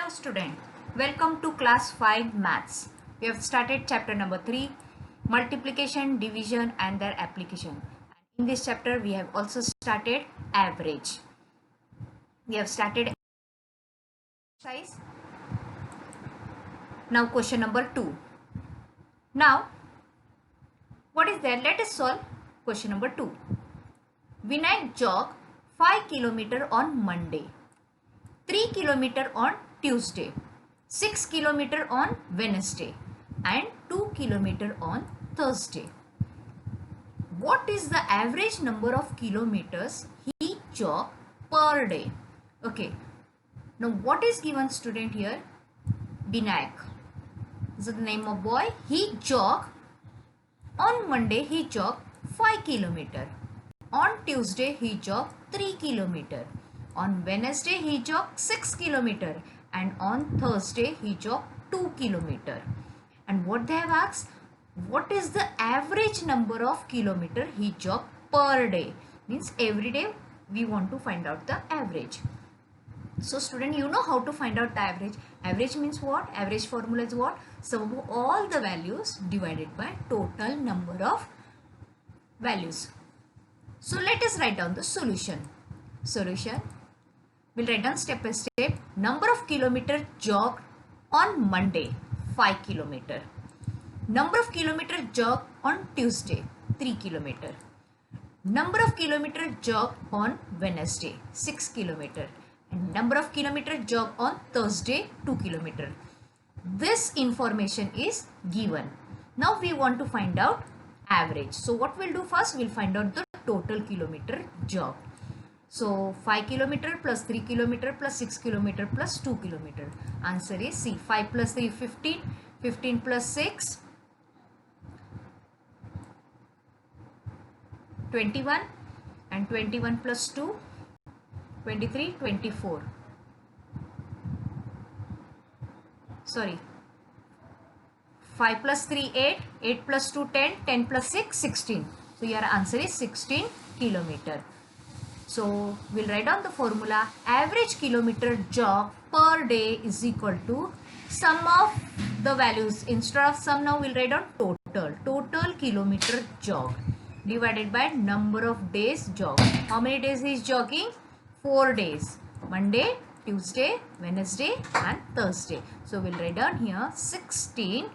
Hello student, welcome to class 5 maths. We have started chapter number 3, multiplication, division and their application. In this chapter we have also started average. We have started exercise. Now question number 2. Now what is there? Let us solve question number 2. Vinayak jogged 5 km on Monday, 3 km on Tuesday, 6 km on Wednesday and 2 km on Thursday. What is the average number of kilometers he jogged per day? Okay. Now what is given student here? Vinayak. This is the name of boy. He jogged on Monday he jogged 5 km. On Tuesday he jogged 3 km. On Wednesday he jogged 6 km and on Thursday he jogged 2 km. And what they have asked, what is the average number of kilometer he jogged per day? Means every day we want to find out the average. So student, you know how to find out the average. Average means what? Average formula is what? Sum of all the values divided by total number of values. So let us write down the solution. Solution. We'll write down step by step. Number of kilometer jogged on Monday, 5 km. Number of kilometer jogged on Tuesday, 3 km. Number of kilometer jogged on Wednesday, 6 km. And number of kilometer jogged on Thursday, 2 km. This information is given. Now we want to find out average. So what we'll do first, we'll find out the total kilometer jogged. So 5 km plus 3 km plus 6 km plus 2 km. Answer is C. 5 plus 3, 15. 15 plus 6, 21. And 21 plus 2, 23, 24. Sorry. 5 plus 3, 8. 8 plus 2, 10. 10 plus 6, 16. So your answer is 16 km. So we'll write down the formula. Average kilometer jog per day is equal to sum of the values. Instead of sum, now we'll write down total. Total kilometer jog divided by number of days jog. How many days he is jogging? 4 days. Monday, Tuesday, Wednesday and Thursday. So we'll write down here 16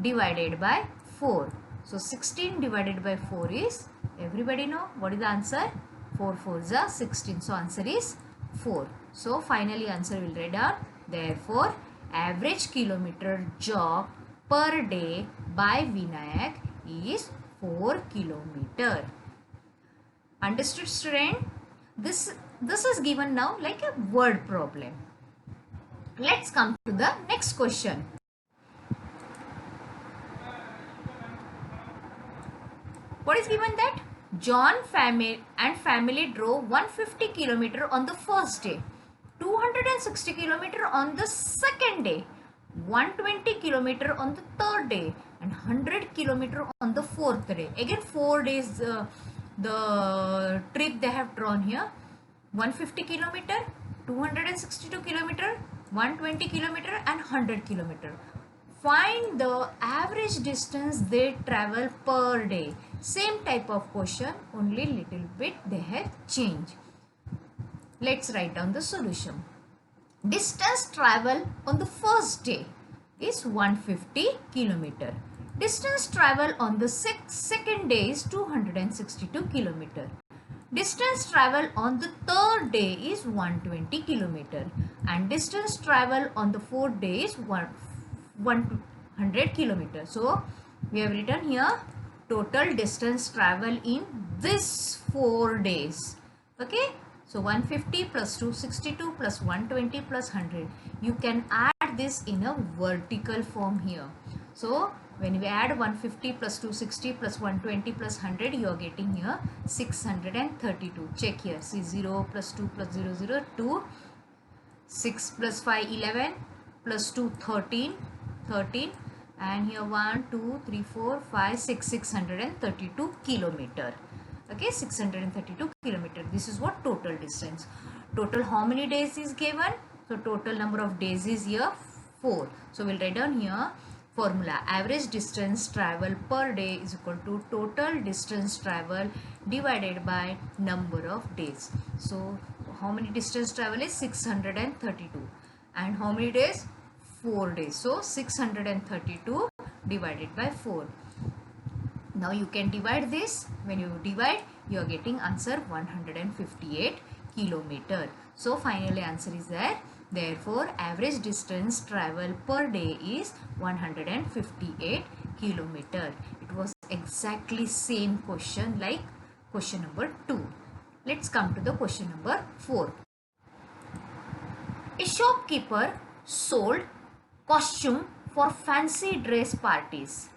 divided by 4. So 16 divided by 4 is, everybody know what is the answer? 4 4s are 16. So answer is 4. So finally answer will write down. Therefore average kilometer jog per day by Vinayak is 4 km. Understood student? This is given now like a word problem. Let's come to the next question. What is given that? John and family drove 150 km on the first day, 260 km on the second day, 120 km on the third day and 100 km on the fourth day. Again 4 days the trip they have drawn here. 150 km, 262 km, 120 km and 100 km. Find the average distance they travel per day. Same type of question, only little bit they have changed. Let's write down the solution. Distance travel on the first day is 150 km. Distance travel on the second day is 262 km. Distance travel on the third day is 120 km. And distance travel on the fourth day is 100 km. So we have written here total distance travel in this 4 days. Okay. So 150 plus 262 plus 120 plus 100. You can add this in a vertical form here. So when we add 150 plus 260 plus 120 plus 100, you are getting here 632. Check here. See 0 plus 2 plus 0, 0, 2. 6 plus 5, 11. Plus 2, 13. 13. And here 1, 2, 3, 4, 5, 6, 632 kilometer. Okay, 632 kilometer. This is what total distance. Total how many days is given? So total number of days is here 4. So we'll write down here formula. Average distance travel per day is equal to total distance travel divided by number of days. So how many distance travel is 632, and how many days? 4 days. So 632 divided by 4. Now you can divide this. When you divide, you are getting answer 158 kilometer. So finally answer is there. Therefore average distance travel per day is 158 kilometer. It was exactly same question like question number 2. Let's come to the question number 4. A shopkeeper sold costume for fancy dress parties.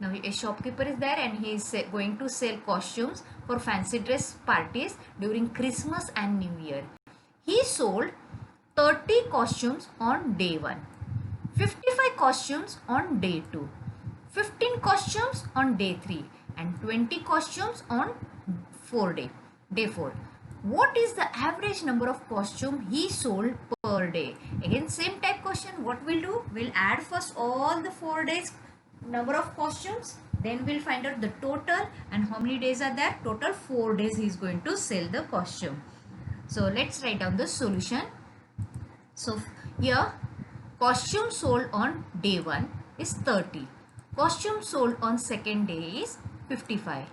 Now a shopkeeper is there and he is going to sell costumes for fancy dress parties during Christmas and New Year. He sold 30 costumes on day 1, 55 costumes on day 2, 15 costumes on day 3 and 20 costumes on day 4. What is the average number of costume he sold per day? Again same type question. What we'll do? We'll add first all the 4 days number of costumes, then we'll find out the total and how many days are there. Total 4 days he is going to sell the costume. So let's write down the solution. So here costume sold on day 1 is 30, costume sold on second day is 55,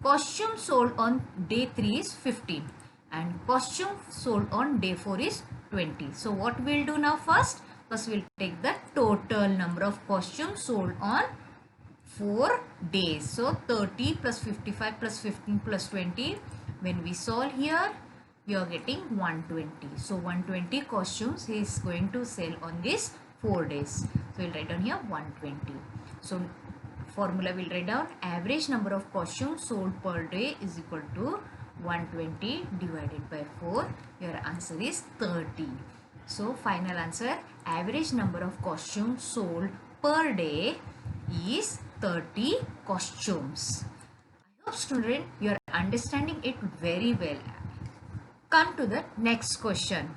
costume sold on day 3 is 15 and costume sold on day 4 is 20. So what we'll do now? First we'll take the total number of costumes sold on 4 days. So 30 plus 55 plus 15 plus 20. When we solve here, we are getting 120. So 120 costumes he is going to sell on this 4 days. So we'll write down here 120. So formula we'll write down average number of costumes sold per day is equal to 120 divided by 4. Your answer is 30. So final answer, average number of costumes sold per day is 30 costumes. I hope student you are understanding it very well. Come to the next question.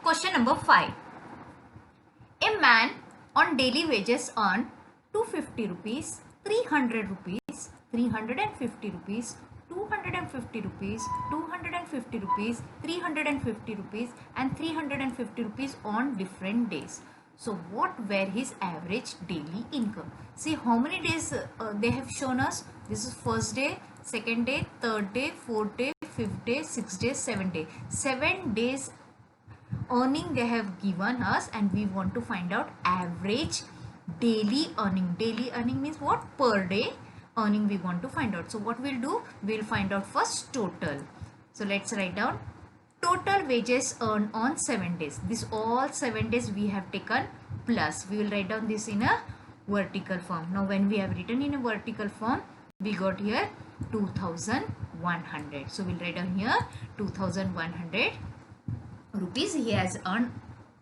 Question number 5. A man on daily wages earn 250 rupees, 300 rupees, 350 rupees, 250 rupees, 250 rupees, 350 rupees and 350 rupees on different days. So what were his average daily income? See how many days they have shown us. This is first day, second day, third day, fourth day, fifth day, sixth day, 7th day. 7 days earning they have given us and we want to find out average daily earning. Daily earning means what? Per day earning we want to find out. So what we'll do? We'll find out first total. So let's write down total wages earned on 7 days. This all 7 days we have taken plus. We will write down this in a vertical form. Now when we have written in a vertical form, we got here 2100. So we'll write down here 2100 rupees he has earned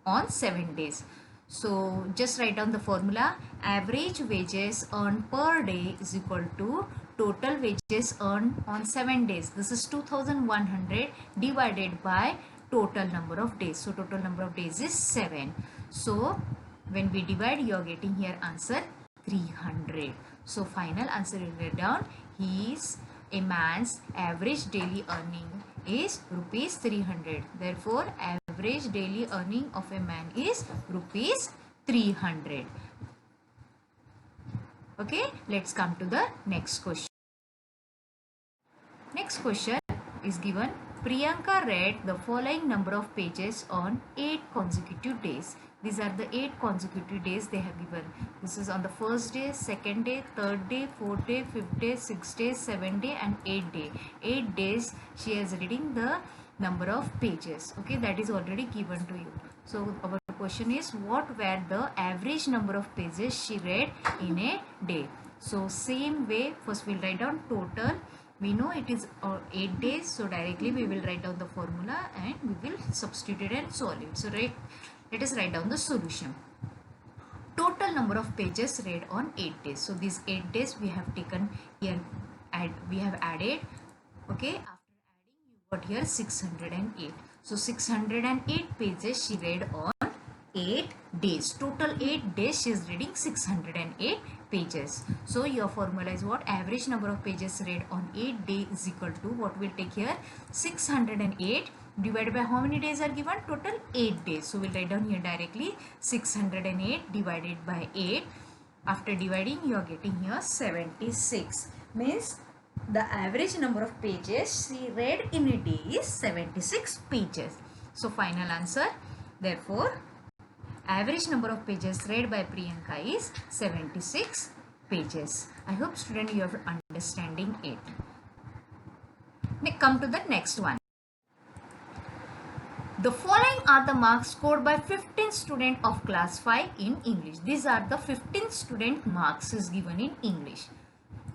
on 7 days. So just write down the formula. Average wages earned per day is equal to total wages earned on 7 days. This is 2100 divided by total number of days. So total number of days is 7. So when we divide, you are getting here answer 300. So final answer will get down. A man's average daily earning is rupees 300. Therefore average daily earning of a man is rupees 300. Okay, let's come to the next question. Next question is given. Priyanka read the following number of pages on 8 consecutive days. These are the 8 consecutive days they have given. This is on the first day, second day, third day, fourth day, fifth day, sixth day, 7th day and 8th day. 8 days she is reading the number of pages. Okay, that is already given to you. So our question is, what were the average number of pages she read in a day? So same way, first we'll write down total. We know it is 8 days, so directly we will write down the formula and we will substitute it and solve it. So let us write down the solution. Total number of pages read on 8 days. So these 8 days we have taken here, we have added. Okay, after adding you got here 608. So 608 pages she read on 8 days. Total 8 days she is reading 608 pages. So your formula is what? Average number of pages read on 8 days is equal to what we'll take here, 608 divided by how many days are given? Total 8 days. So we'll write down here directly 608 divided by 8. After dividing you are getting here 76. Means the average number of pages she read in a day is 76 pages. So final answer, therefore average number of pages read by Priyanka is 76 pages. I hope student you are understanding it. Now come to the next one. The following are the marks scored by 15 students of class 5 in English. These are the 15 student marks is given in English.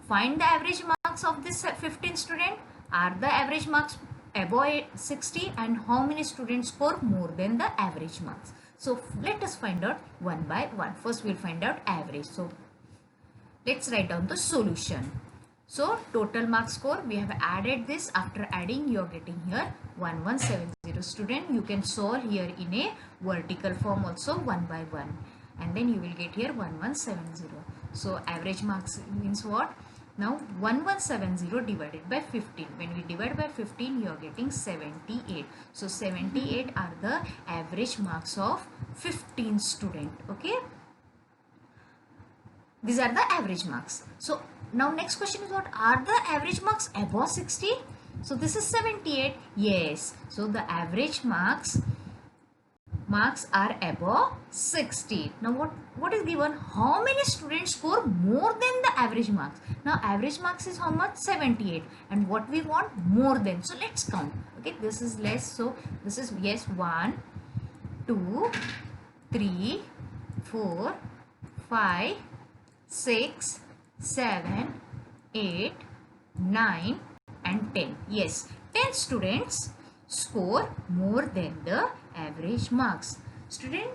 Find the average marks of this 15 student. Are the average marks above 60 and how many students score more than the average marks? So let us find out one by one. First we'll find out average. So let's write down the solution. So total mark score, we have added this. After adding you are getting here 1170. Student, you can solve here in a vertical form also one by one, and then you will get here 1170. So average marks means what? Now 1170 divided by 15. When we divide by 15 you are getting 78. So 78 are the average marks of 15 student. Okay, these are the average marks. So now next question is what? Are the average marks above 60? So this is 78. Yes. So the average marks are above 60. Now what is given? How many students score more than the average marks? Now average marks is how much? 78. And what we want? More than. So let's count. Okay, this is less. So this is yes, 1, 2, 3, 4, 5, 6, 7, 8, 9 and 10. Yes, 10 students score more than the average marks. Student,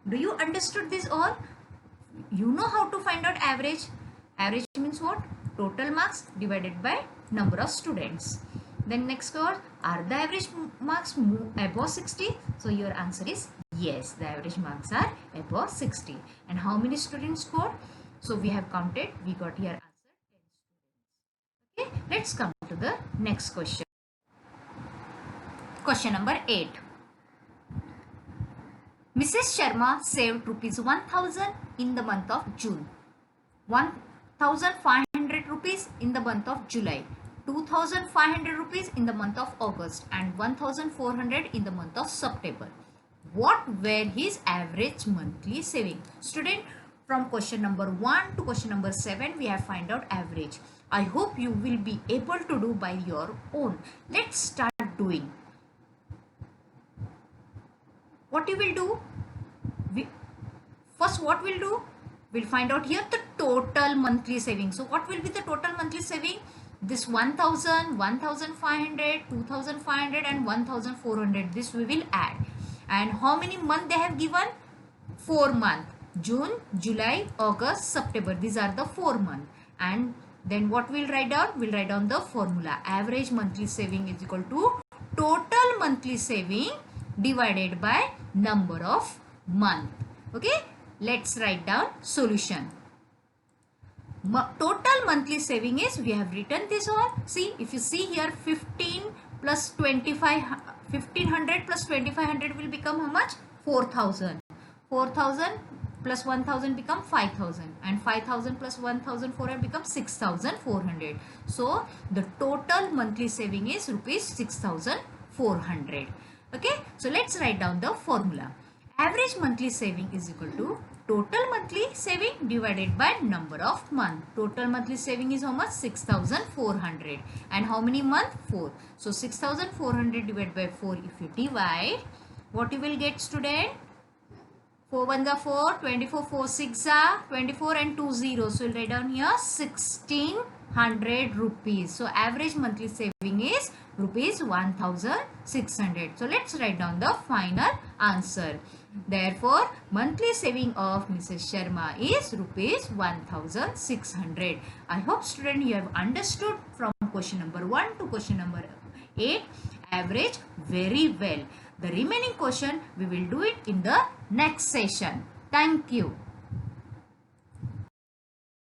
do you understood this all? You know how to find out average. Average means what? Total marks divided by number of students. Then next word, are the average marks above 60? So your answer is yes, the average marks are above 60. And how many students scored? So we have counted, we got here answer 10 students. Okay, let's come to the next question. Question number 8. Mrs. Sharma saved rupees 1000 in the month of June, 1500 rupees in the month of July, 2500 rupees in the month of August and 1400 in the month of September. What were his average monthly saving? Student, from question number 1 to question number 7 we have find out average. I hope you will be able to do by your own. Let's start doing. What you will do? First what we'll do? We'll find out here the total monthly saving. So what will be the total monthly saving? This 1000, 1500, 2500 and 1400. This we will add. And how many months they have given? 4 months. June, July, August, September. These are the 4 months. And then what we'll write down? We'll write down the formula. Average monthly saving is equal to total monthly saving divided by number of month. Okay, let's write down solution. Total monthly saving is, we have written this all. See, if you see here 15 plus 25, 1500 plus 2500 will become how much? 4000. 4000 plus 1000 become 5000 and 5000 plus 1400 becomes 6400. So the total monthly saving is rupees 6400. Okay, so let's write down the formula. Average monthly saving is equal to total monthly saving divided by number of month. Total monthly saving is how much? 6400. And how many month? 4. So 6400 divided by 4, if you divide, what you will get, student? 4 1 are 4, 24, 4 6 are 24 and 2 0. So we'll write down here 1600 rupees. So average monthly saving is rupees 1600. So let's write down the final answer. Therefore, monthly saving of Mrs. Sharma is rupees 1600. I hope student you have understood from question number 1 to question number 8. average very well. The remaining question we will do it in the next session. Thank you.